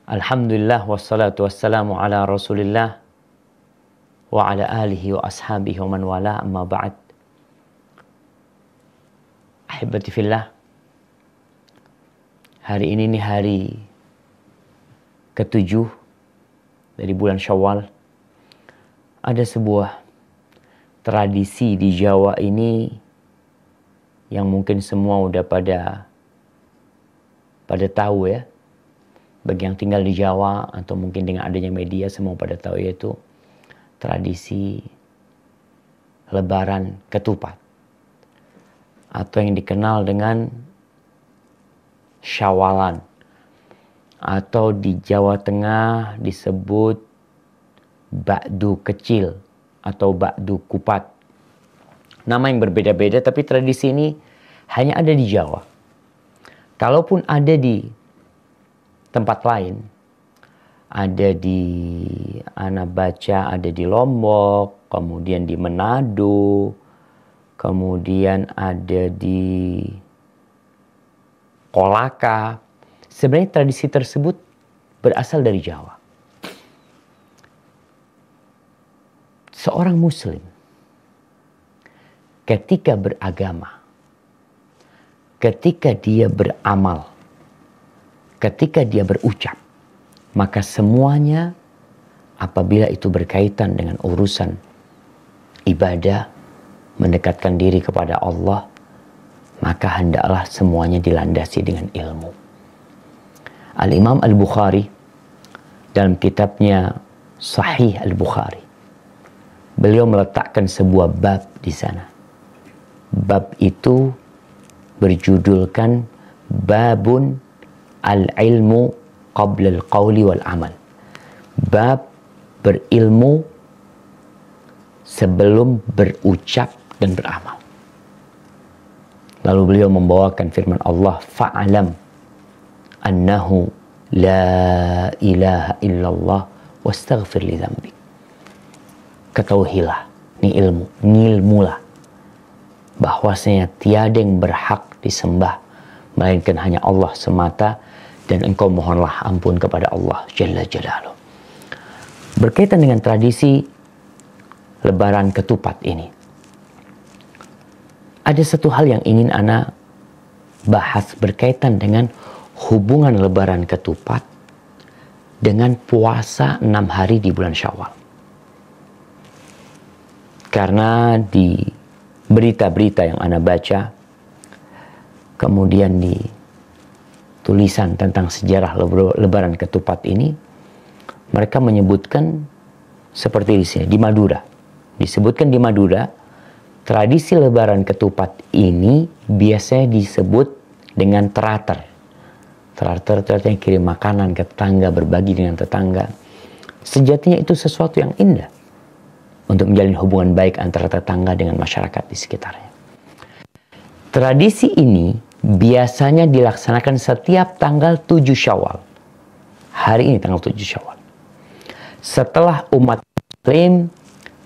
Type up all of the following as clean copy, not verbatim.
Alhamdulillah wassalatu wassalamu ala Rasulillah wa ala alihi wa ashabihi wa man wala, amma ba'd. Ahibati fillah, hari ini nih hari ke-7 dari bulan Syawal. Ada sebuah tradisi di Jawa ini yang mungkin semua udah pada tahu ya. Bagi yang tinggal di Jawa atau mungkin dengan adanya media semua pada tahu, yaitu tradisi Lebaran Ketupat atau yang dikenal dengan Syawalan, atau di Jawa Tengah disebut Bakdu Kecil atau Bakdu Kupat. Nama yang berbeda-beda, tapi tradisi ini hanya ada di Jawa. Kalaupun ada di tempat lain, ada di Anak baca, ada di Lombok, kemudian di Manado, kemudian ada di Kolaka. Sebenarnya tradisi tersebut berasal dari Jawa. Seorang muslim ketika beragama, ketika dia beramal, ketika dia berucap, maka semuanya apabila itu berkaitan dengan urusan ibadah, mendekatkan diri kepada Allah, maka hendaklah semuanya dilandasi dengan ilmu. Al-Imam Al-Bukhari dalam kitabnya Sahih Al-Bukhari, beliau meletakkan sebuah bab di sana. Bab itu berjudulkan Babun Al-ilmu qabla al-qawli wal-amal. Bab berilmu sebelum berucap dan beramal. Lalu beliau membawakan firman Allah, fa'alam annahu la ilaha illallah wastaghfir li dzambik. Ketahuilah, ini ilmulah, bahwasanya tiada yang berhak disembah melainkan hanya Allah semata, dan engkau mohonlah ampun kepada Allah Jalla Jalaluh. Berkaitan dengan tradisi Lebaran Ketupat ini, ada satu hal yang ingin ana bahas berkaitan dengan hubungan Lebaran Ketupat dengan puasa 6 hari di bulan Syawal. Karena di berita-berita yang ana baca, kemudian di tulisan tentang sejarah Lebaran Ketupat ini, mereka menyebutkan seperti di sini, di Madura. Disebutkan di Madura, tradisi Lebaran Ketupat ini biasanya disebut dengan terater. Terater yang kirim makanan ke tetangga, berbagi dengan tetangga. Sejatinya itu sesuatu yang indah untuk menjalin hubungan baik antara tetangga dengan masyarakat di sekitarnya. Tradisi ini biasanya dilaksanakan setiap tanggal 7 Syawal. Hari ini tanggal 7 Syawal. Setelah umat Muslim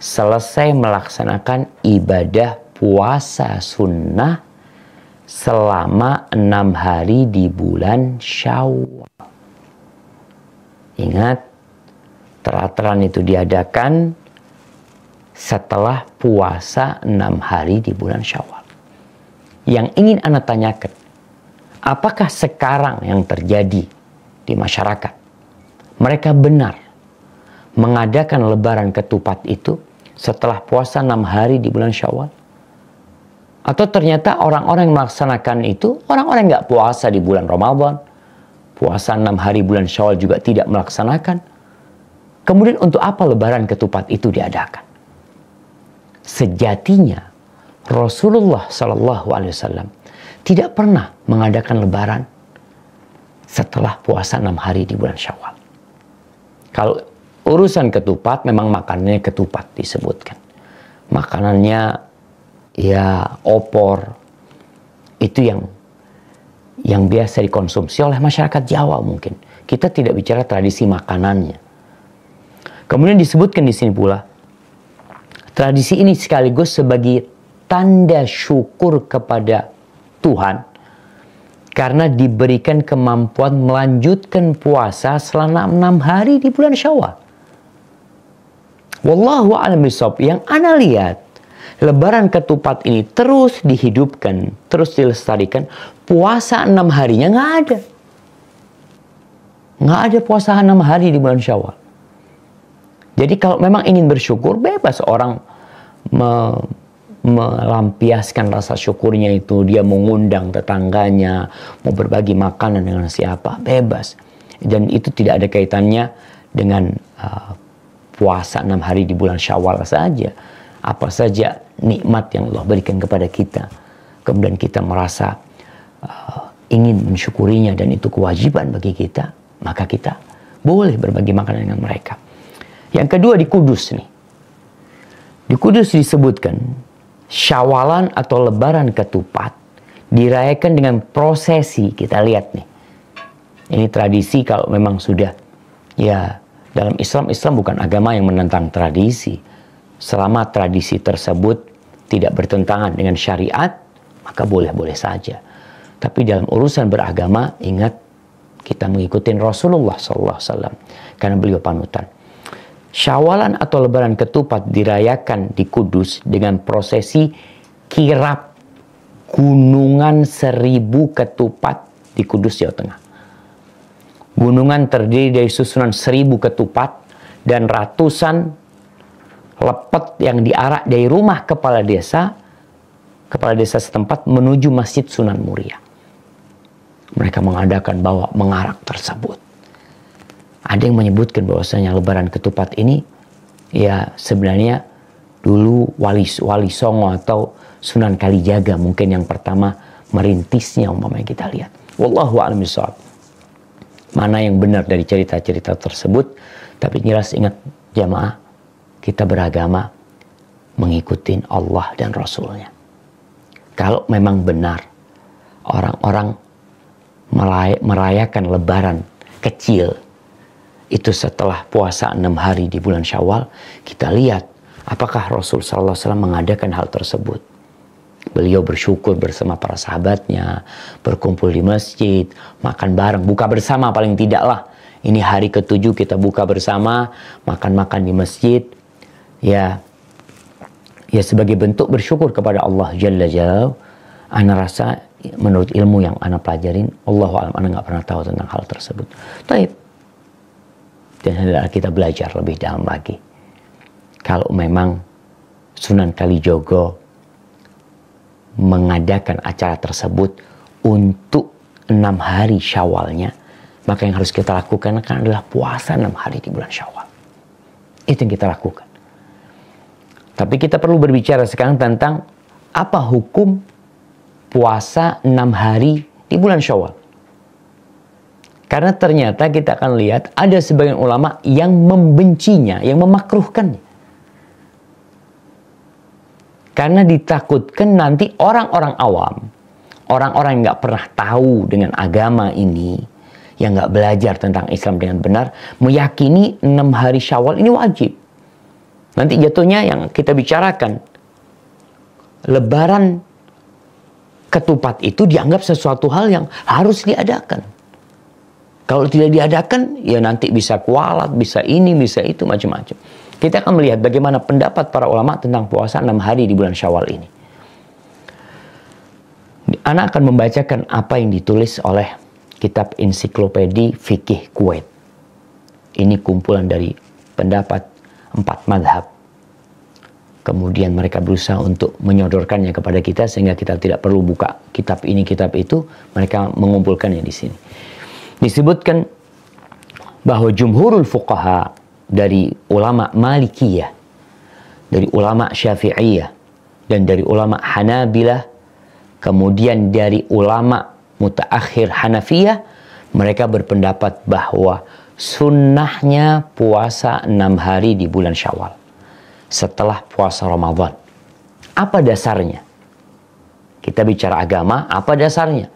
selesai melaksanakan ibadah puasa sunnah selama 6 hari di bulan Syawal. Ingat, terateran itu diadakan setelah puasa 6 hari di bulan Syawal. Yang ingin ana tanyakan, apakah sekarang yang terjadi di masyarakat, mereka benar mengadakan Lebaran Ketupat itu setelah puasa 6 hari di bulan Syawal? Atau ternyata orang-orang yang melaksanakan itu, orang-orang yang nggak puasa di bulan Ramadan, puasa 6 hari bulan Syawal juga tidak melaksanakan. Kemudian untuk apa Lebaran Ketupat itu diadakan? Sejatinya Rasulullah SAW tidak pernah mengadakan Lebaran setelah puasa 6 hari di bulan Syawal. Kalau urusan ketupat, memang makanannya ketupat disebutkan. Makanannya ya opor, itu yang biasa dikonsumsi oleh masyarakat Jawa mungkin. Kita tidak bicara tradisi makanannya. Kemudian disebutkan di sini pula, tradisi ini sekaligus sebagai tanda syukur kepada Tuhan karena diberikan kemampuan melanjutkan puasa selama 6 hari di bulan Syawal. Wallahu a'lam bishawab. Yang ana lihat, Lebaran ketupat ini terus dihidupkan, terus dilestarikan. Puasa 6 harinya nggak ada. Nggak ada puasa 6 hari di bulan Syawal. Jadi kalau memang ingin bersyukur, bebas orang melampiaskan rasa syukurnya itu. Dia mengundang tetangganya, mau berbagi makanan dengan siapa, bebas. Dan itu tidak ada kaitannya dengan puasa 6 hari di bulan Syawal saja. Apa saja nikmat yang Allah berikan kepada kita, kemudian kita merasa ingin mensyukurinya dan itu kewajiban bagi kita, maka kita boleh berbagi makanan dengan mereka. Yang kedua di Kudus nih. Di Kudus disebutkan Syawalan atau Lebaran ketupat dirayakan dengan prosesi. Kita lihat nih. Ini tradisi kalau memang sudah, ya dalam Islam bukan agama yang menentang tradisi. Selama tradisi tersebut tidak bertentangan dengan syariat, maka boleh-boleh saja. Tapi dalam urusan beragama, ingat kita mengikuti Rasulullah SAW karena beliau panutan. Syawalan atau Lebaran ketupat dirayakan di Kudus dengan prosesi kirap Gunungan 1000 ketupat di Kudus, Jawa Tengah. Gunungan terdiri dari susunan 1000 ketupat dan ratusan lepet yang diarak dari rumah kepala desa setempat menuju Masjid Sunan Muria. Mereka mengadakan bawa mengarak tersebut. Ada yang menyebutkan bahwasanya Lebaran ketupat ini ya sebenarnya dulu Wali Songo atau Sunan Kalijaga mungkin yang pertama merintisnya, umpamanya kita lihat. Wallahu a'lam bishawab. Mana yang benar dari cerita-cerita tersebut, tapi jelas ingat jamaah, kita beragama mengikuti Allah dan Rasulnya. Kalau memang benar orang-orang merayakan Lebaran kecil itu setelah puasa 6 hari di bulan Syawal, kita lihat apakah Rasul SAW mengadakan hal tersebut. Beliau bersyukur bersama para sahabatnya, berkumpul di masjid, makan bareng, buka bersama paling tidak lah. Ini hari ke-7 kita buka bersama, makan-makan di masjid. Ya sebagai bentuk bersyukur kepada Allah Jalla Jalla. Ana rasa menurut ilmu yang ana pelajarin, Allahu a'lam, ana nggak pernah tahu tentang hal tersebut. Taib. Dan hendaklah kita belajar lebih dalam lagi. Kalau memang Sunan Kalijogo mengadakan acara tersebut untuk 6 hari Syawalnya, maka yang harus kita lakukan adalah puasa 6 hari di bulan Syawal. Itu yang kita lakukan. Tapi kita perlu berbicara sekarang tentang apa hukum puasa 6 hari di bulan Syawal. Karena ternyata kita akan lihat ada sebagian ulama yang membencinya, yang memakruhkannya. Karena ditakutkan nanti orang-orang awam, orang-orang yang nggak pernah tahu dengan agama ini, yang nggak belajar tentang Islam dengan benar, meyakini 6 hari Syawal ini wajib. Nanti jatuhnya yang kita bicarakan, Lebaran ketupat itu dianggap sesuatu hal yang harus diadakan. Kalau tidak diadakan, ya nanti bisa kualat, bisa ini, bisa itu, macam-macam. Kita akan melihat bagaimana pendapat para ulama tentang puasa 6 hari di bulan Syawal ini. Ana akan membacakan apa yang ditulis oleh kitab Ensiklopedi Fikih Kuwait. Ini kumpulan dari pendapat 4 madhab. Kemudian mereka berusaha untuk menyodorkannya kepada kita sehingga kita tidak perlu buka kitab ini, kitab itu. Mereka mengumpulkannya di sini. Disebutkan bahwa jumhurul fuqaha dari ulama Malikiyah, dari ulama Syafi'iyah, dan dari ulama Hanabilah, kemudian dari ulama mutaakhir Hanafiyah, mereka berpendapat bahwa sunnahnya puasa 6 hari di bulan Syawal setelah puasa Ramadan. Apa dasarnya? Kita bicara agama, apa dasarnya?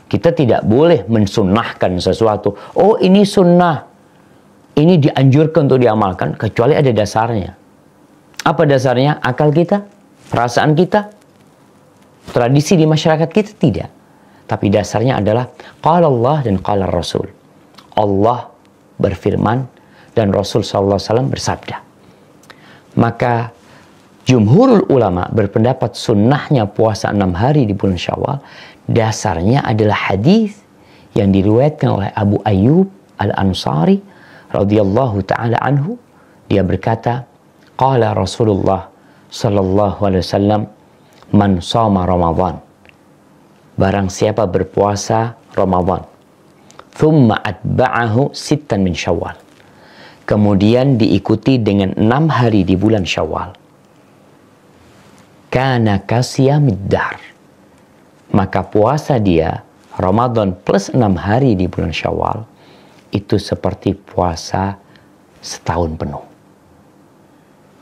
Kita tidak boleh mensunnahkan sesuatu. Oh, ini sunnah, ini dianjurkan untuk diamalkan, kecuali ada dasarnya. Apa dasarnya? Akal kita, perasaan kita, tradisi di masyarakat kita? Tidak. tapi dasarnya adalah qala Allah dan qala Rasul. Allah berfirman dan Rasul sallallahu alaihi wasallam bersabda. Maka jumhurul ulama berpendapat sunnahnya puasa 6 hari di bulan Syawal dasarnya adalah hadis yang diriwayatkan oleh Abu Ayyub Al-Ansari radhiyallahu taala anhu. Dia berkata, qala Rasulullah sallallahu alaihi wasallam, man shoma Ramadan, barang siapa berpuasa Ramadan, thumma atba'ahu sittan min Syawal, kemudian diikuti dengan 6 hari di bulan Syawal, kana kasiyamid dahr, maka puasa dia Ramadan plus 6 hari di bulan Syawal itu seperti puasa setahun penuh.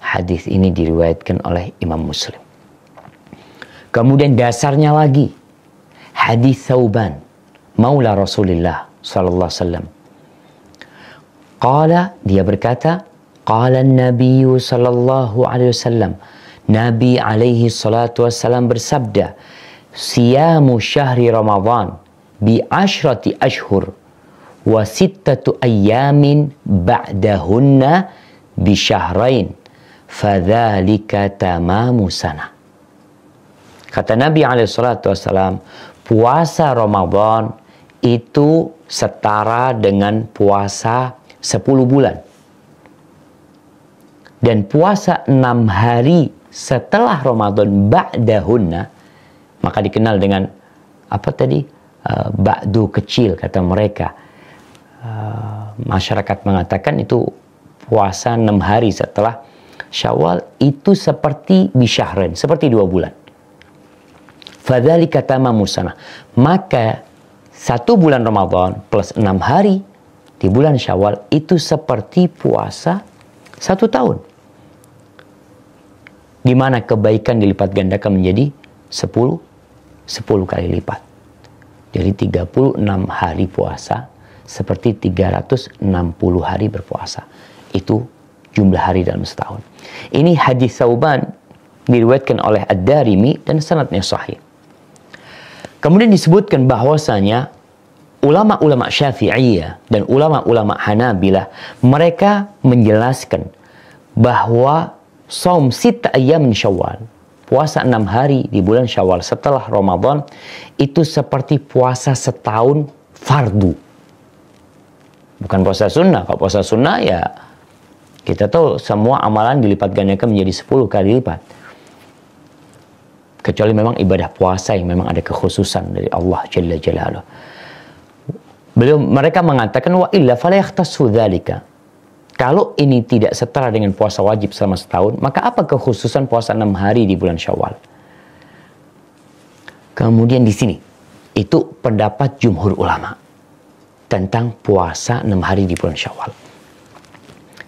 Hadis ini diriwayatkan oleh Imam Muslim. Kemudian dasarnya lagi hadis Thauban maula Rasulullah sallallahu alaihi wasallam. Qala, dia berkata, qala an-nabiy sallallahu alaihi wasallam, Nabi alaihi salatu wasallam bersabda, siyamu syahri Ramadan bi asyrati ashhur wa sittatu ayyamin ba'dahunna bi syahrain fadzalika tamamu sana. Kata Nabi alaihi salatu wasallam, puasa Ramadan itu setara dengan puasa 10 bulan. Dan puasa 6 hari setelah Ramadan ba'dahunna, maka dikenal dengan apa tadi? Ba'du kecil kata mereka. Masyarakat mengatakan itu puasa 6 hari setelah Syawal itu seperti bisyahrain, seperti 2 bulan. Fadzalika tamamu sana. Maka 1 bulan Ramadan plus 6 hari di bulan Syawal itu seperti puasa 1 tahun. Di mana kebaikan dilipat gandakan menjadi 10 kali lipat. Jadi 36 hari puasa seperti 360 hari berpuasa. Itu jumlah hari dalam setahun. Ini hadis Thauban diriwayatkan oleh Ad-Darimi dan sanadnya sahih. Kemudian disebutkan bahwasanya ulama-ulama Syafi'iyah dan ulama-ulama Hanabilah mereka menjelaskan bahwa saum 6 ayyam min Syawal, puasa 6 hari di bulan Syawal setelah Ramadan itu seperti puasa setahun fardu. Bukan puasa sunnah. Kalau puasa sunnah ya kita tahu semua amalan dilipat gandakan menjadi 10 kali lipat. Kecuali memang ibadah puasa yang memang ada kekhususan dari Allah Jalla Jalaluh. Mereka mengatakan wa illa fala yakhtassu dzalika. Kalau ini tidak setara dengan puasa wajib selama setahun, maka apa kekhususan puasa 6 hari di bulan Syawal? Kemudian di sini itu pendapat jumhur ulama tentang puasa 6 hari di bulan Syawal.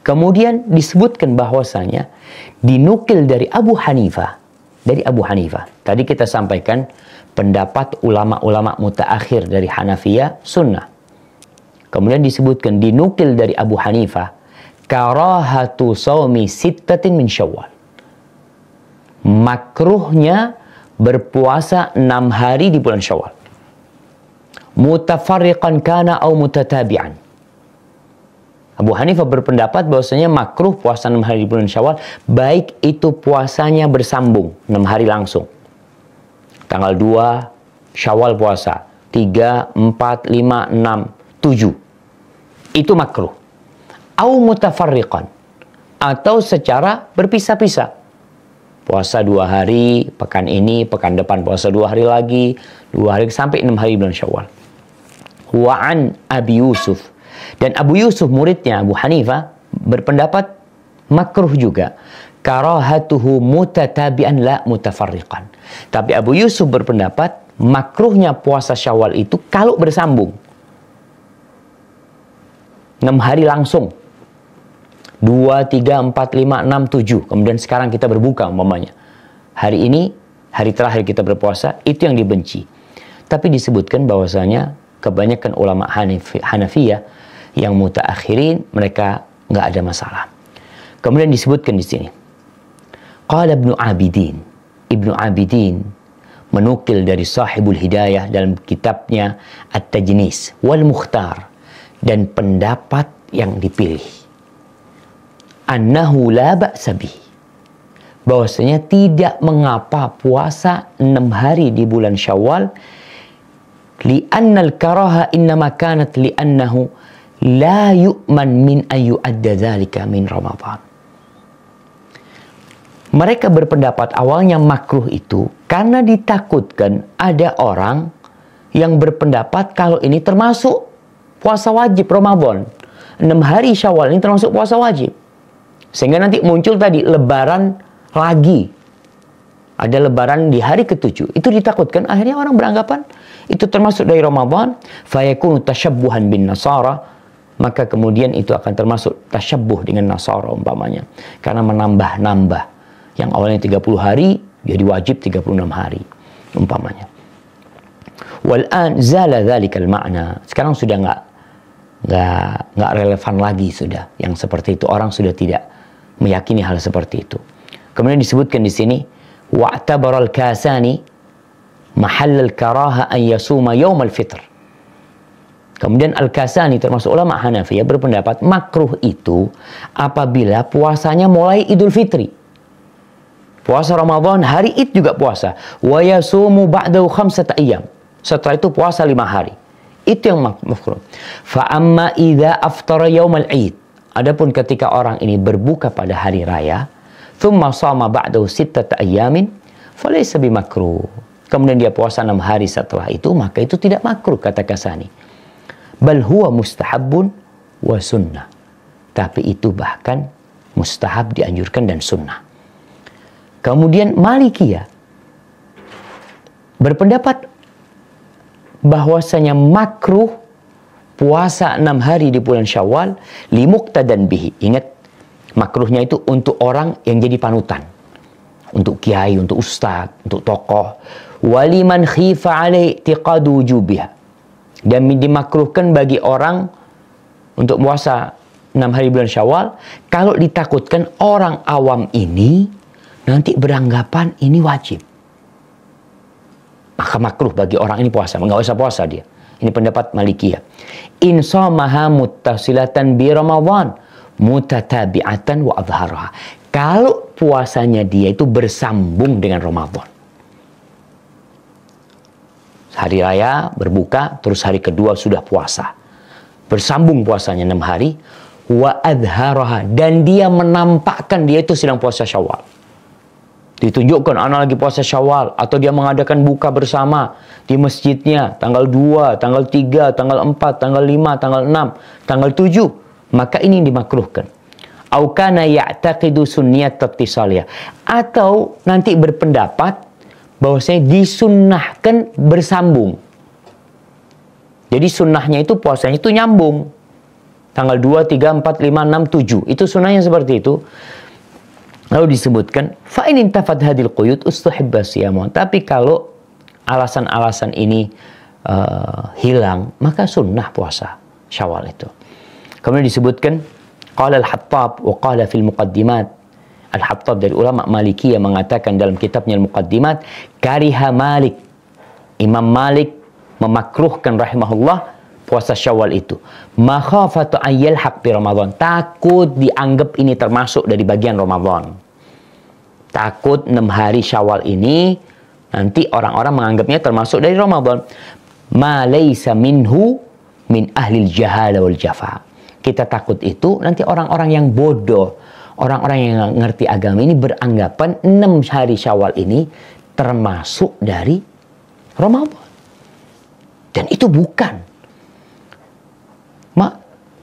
Kemudian disebutkan bahwasanya dinukil dari Abu Hanifah. Dari Abu Hanifah. Tadi kita sampaikan pendapat ulama-ulama mutaakhir dari Hanafiyah sunnah. Kemudian disebutkan dinukil dari Abu Hanifah karahatu shaumi sittatin min Syawal. Makruhnya berpuasa 6 hari di bulan Syawal. Mutafarriqan kana au mutatabi'an. Abu Hanifah berpendapat bahwasanya makruh puasa 6 hari di bulan Syawal, baik itu puasanya bersambung 6 hari langsung. Tanggal 2 Syawal puasa, 3, 4, 5, 6, 7. Itu makruh. Au mutafarriqan, atau secara berpisah-pisah. Puasa 2 hari, pekan ini, pekan depan puasa 2 hari lagi, 2 hari sampai 6 hari bulan Syawal. Wa'an Abi Yusuf. Dan Abu Yusuf muridnya Abu Hanifah berpendapat makruh juga. Karahatuhu mutatabi'an la mutafarriqan. Tapi Abu Yusuf berpendapat makruhnya puasa Syawal itu kalau bersambung. 6 hari langsung. 2, 3, 4, 5, 6, 7. Kemudian sekarang kita berbuka umpamanya. Hari ini, hari terakhir kita berpuasa, itu yang dibenci. Tapi disebutkan bahwasanya kebanyakan ulama Hanafiyah yang mutaakhirin mereka nggak ada masalah. Kemudian disebutkan di sini. Qala Ibnu Abidin menukil dari Sahibul Hidayah dalam kitabnya At-Tajnis wal Mukhtar, dan pendapat yang dipilih, annahu la ba'sa bih, bahwasanya tidak mengapa puasa 6 hari di bulan Syawal, li'anna al-karaha innama kanat li'annahu la yu'man min an yu'adda dzalika min Ramadan. Mereka berpendapat awalnya makruh itu karena ditakutkan ada orang yang berpendapat kalau ini termasuk puasa wajib Ramadan. 6 hari Syawal ini termasuk puasa wajib. Sehingga nanti muncul tadi lebaran lagi. Ada lebaran di hari ke-7. Itu ditakutkan. Akhirnya orang beranggapan itu termasuk dari Ramadan. Fayakunu tasyabbuhan bin Nasara. Maka kemudian itu akan termasuk tasyabbuh dengan Nasara umpamanya. Karena menambah-nambah. Yang awalnya 30 hari jadi wajib 36 hari umpamanya. Wal'an zala dzalikal ma'na. Sekarang sudah nggak relevan lagi sudah yang seperti itu. Orang sudah tidak meyakini hal seperti itu. Kemudian disebutkan di sini wa'tabara al-Kasani mahall al-karaha an yasuma yaum al-fitr. Kemudian Al-Kasani termasuk ulama Hanafiyah berpendapat makruh itu apabila puasanya mulai Idul Fitri. Puasa Ramadan, hari Id juga puasa. Wa yasumu ba'dahu 5 ayyam. Setelah itu puasa 5 hari. Itu yang makruh. Fa amma idza aftara yaumal Id. Adapun ketika orang ini berbuka pada hari raya, thumma shama ba'dahu 6 ayyamin, falaysa bimakruh. Kemudian dia puasa 6 hari setelah itu, maka itu tidak makruh kata Kasani. Bal huwa mustahabun wa sunnah. Tapi itu bahkan mustahab, dianjurkan, dan sunnah. Kemudian Malikiyah berpendapat bahwasanya makruh puasa 6 hari di bulan Syawal limuqtadan bihi. Ingat, makruhnya itu untuk orang yang jadi panutan. Untuk kiai, untuk ustadz, untuk tokoh. Waliman khifa alaihi i'tiqadu wujubiha. Dan dimakruhkan bagi orang untuk puasa 6 hari bulan Syawal kalau ditakutkan orang awam ini nanti beranggapan ini wajib. Maka makruh bagi orang ini puasa. Nggak usah puasa dia. Ini pendapat Malikiyah. In shamaha muttasilatan bi Ramadan mutatabi'atan wa adharaha. Kalau puasanya dia itu bersambung dengan Ramadan. Hari raya berbuka, terus hari kedua sudah puasa. Bersambung puasanya 6 hari. Wa adharaha. Dan dia menampakkan dia itu sedang puasa Syawal. Ditunjukkan anak lagi puasa Syawal, atau dia mengadakan buka bersama di masjidnya tanggal 2, tanggal 3, tanggal 4, tanggal 5, tanggal 6, tanggal 7, maka ini dimakruhkan. Au kana ya'taqidu sunniyat ittisaliyah, atau nanti berpendapat bahwasanya disunnahkan bersambung. Jadi sunnahnya itu puasanya itu nyambung. Tanggal 2, 3, 4, 5, 6, 7. Itu sunnahnya seperti itu. Lalu disebutkan, fa'in intafat hadil quyud ustuhibba siyamun. Tapi kalau alasan-alasan ini hilang, maka sunnah puasa Syawal itu. Kemudian disebutkan, qala al-Hattab wa qala fil muqaddimat. Al-Hattab dari ulama Malikiyah mengatakan dalam kitabnya Al-Muqaddimat, kariha Malik. Imam Malik memakruhkan rahimahullah puasa Syawal itu. Makhafatu an yalhaq bi Ramadan. Takut dianggap ini termasuk dari bagian Ramadan. Takut 6 hari Syawal ini nanti orang-orang menganggapnya termasuk dari Ramadan. Ma laysa minhu min ahlil jahala wal jafa. Kita takut itu nanti orang-orang yang bodoh, orang-orang yang nggak ngerti agama ini beranggapan 6 hari Syawal ini termasuk dari Ramadan. Dan itu bukan.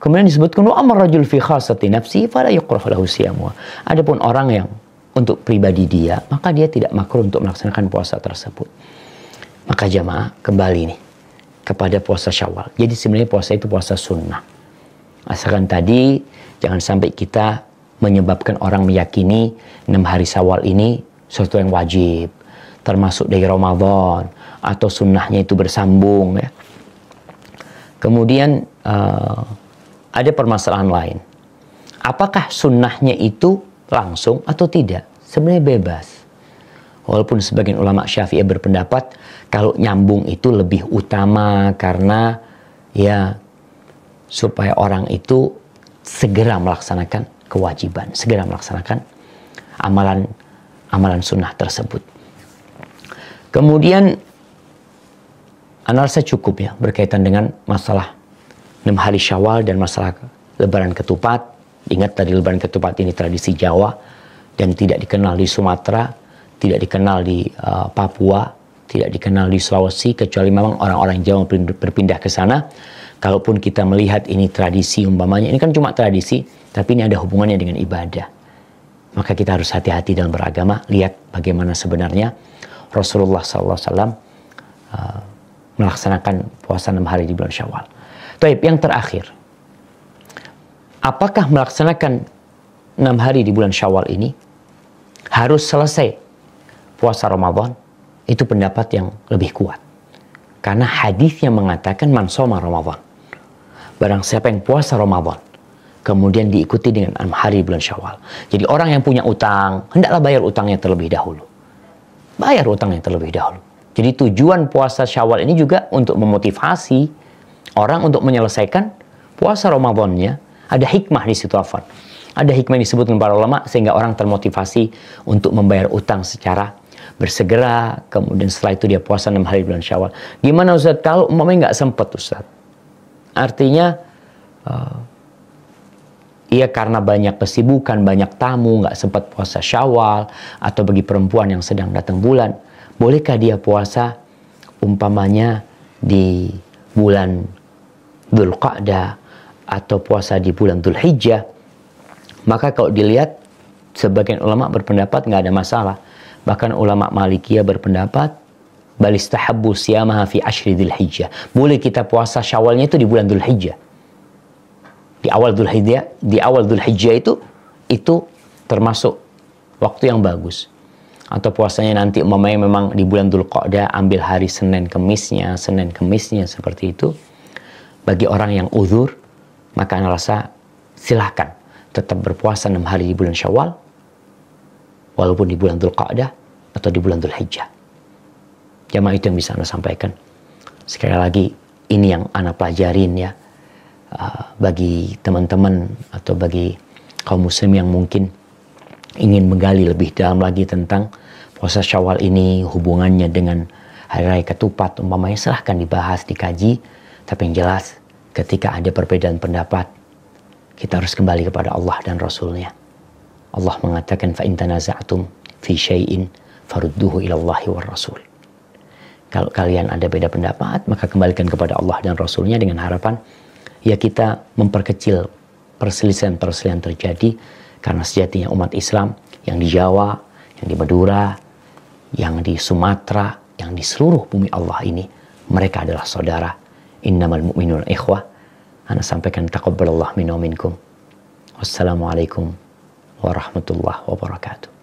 Kemudian disebutkan wa amar rajul fi khassati nafsi fala yukrah lahu siyamuha. Adapun orang yang untuk pribadi dia, maka dia tidak makruh untuk melaksanakan puasa tersebut. Maka jamaah kembali nih kepada puasa Syawal. Jadi sebenarnya puasa itu puasa sunnah. Asalkan tadi jangan sampai kita menyebabkan orang meyakini 6 hari Syawal ini sesuatu yang wajib, termasuk dari Ramadan, atau sunnahnya itu bersambung ya. Kemudian ada permasalahan lain. Apakah sunnahnya itu langsung atau tidak? Sebenarnya bebas. Walaupun sebagian ulama Syafi'i berpendapat kalau nyambung itu lebih utama karena ya supaya orang itu segera melaksanakan kewajiban, segera melaksanakan amalan sunnah tersebut. Kemudian analisa cukup ya berkaitan dengan masalah 6 hari Syawal dan masalah Lebaran Ketupat. Ingat tadi Lebaran Ketupat ini tradisi Jawa dan tidak dikenal di Sumatera, tidak dikenal di Papua, tidak dikenal di Sulawesi, kecuali memang orang-orang Jawa berpindah ke sana. Kalaupun kita melihat ini tradisi umpamanya, ini kan cuma tradisi, tapi ini ada hubungannya dengan ibadah. Maka kita harus hati-hati dalam beragama, lihat bagaimana sebenarnya Rasulullah SAW melaksanakan puasa 6 hari di bulan Syawal. Taib, yang terakhir, apakah melaksanakan 6 hari di bulan Syawal ini harus selesai puasa Ramadan? Itu pendapat yang lebih kuat. Karena hadis yang mengatakan man shoma Ramadan. Barang siapa yang puasa Ramadan, kemudian diikuti dengan 6 hari di bulan Syawal. Jadi orang yang punya utang, hendaklah bayar utangnya terlebih dahulu. Bayar utangnya terlebih dahulu. Jadi tujuan puasa Syawal ini juga untuk memotivasi orang untuk menyelesaikan puasa Ramadannya. Ada hikmah di situ, Afwan. Ada hikmah yang disebutkan para ulama sehingga orang termotivasi untuk membayar utang secara bersegera. Kemudian setelah itu dia puasa 6 hari bulan Syawal. Gimana Ustaz kalau umpamanya nggak sempat Ustaz? Artinya ia karena banyak kesibukan, banyak tamu, nggak sempat puasa Syawal, atau bagi perempuan yang sedang datang bulan, bolehkah dia puasa umpamanya di bulan Dzulqa'dah atau puasa di bulan Dzulhijjah? Maka kalau dilihat, sebagian ulama berpendapat nggak ada masalah. Bahkan ulama Malikiyah berpendapat balistahabbu siyamaha fi ashri Dzulhijjah. Boleh kita puasa Syawalnya itu di bulan Dzulhijjah. Di awal Dzulhijjah itu termasuk waktu yang bagus. Atau puasanya nanti umpamanya memang di bulan Dzulqa'dah, ambil hari Senin Kemisnya seperti itu. Bagi orang yang uzur, maka ana rasa silahkan tetap berpuasa 6 hari di bulan Syawal, walaupun di bulan Dzulqa'dah atau di bulan Dzulhijjah. Jamaah, itu yang bisa ana sampaikan. Sekali lagi, ini yang ana pelajarin ya, bagi teman-teman atau bagi kaum muslim yang mungkin ingin menggali lebih dalam lagi tentang puasa Syawal ini, hubungannya dengan Hari Raya Ketupat, umpamanya silahkan dibahas, dikaji. Tapi yang jelas, ketika ada perbedaan pendapat, kita harus kembali kepada Allah dan Rasulnya. Allah mengatakan, فَإِنْ تَنَازَعْتُمْ فِي شَيْءٍ فَرُدُّهُ إِلَى اللَّهِ وَالرَّسُولِ. Kalau kalian ada beda pendapat, maka kembalikan kepada Allah dan Rasulnya dengan harapan, ya kita memperkecil perselisihan-perselisihan terjadi. Karena sejatinya umat Islam yang di Jawa, yang di Madura, yang di Sumatera, yang di seluruh bumi Allah ini, mereka adalah saudara. Innamal mu'minuna ikhwah. Ana sampaikan taqabbalallahu minna wa minkum. Wassalamualaikum warahmatullahi wabarakatuh.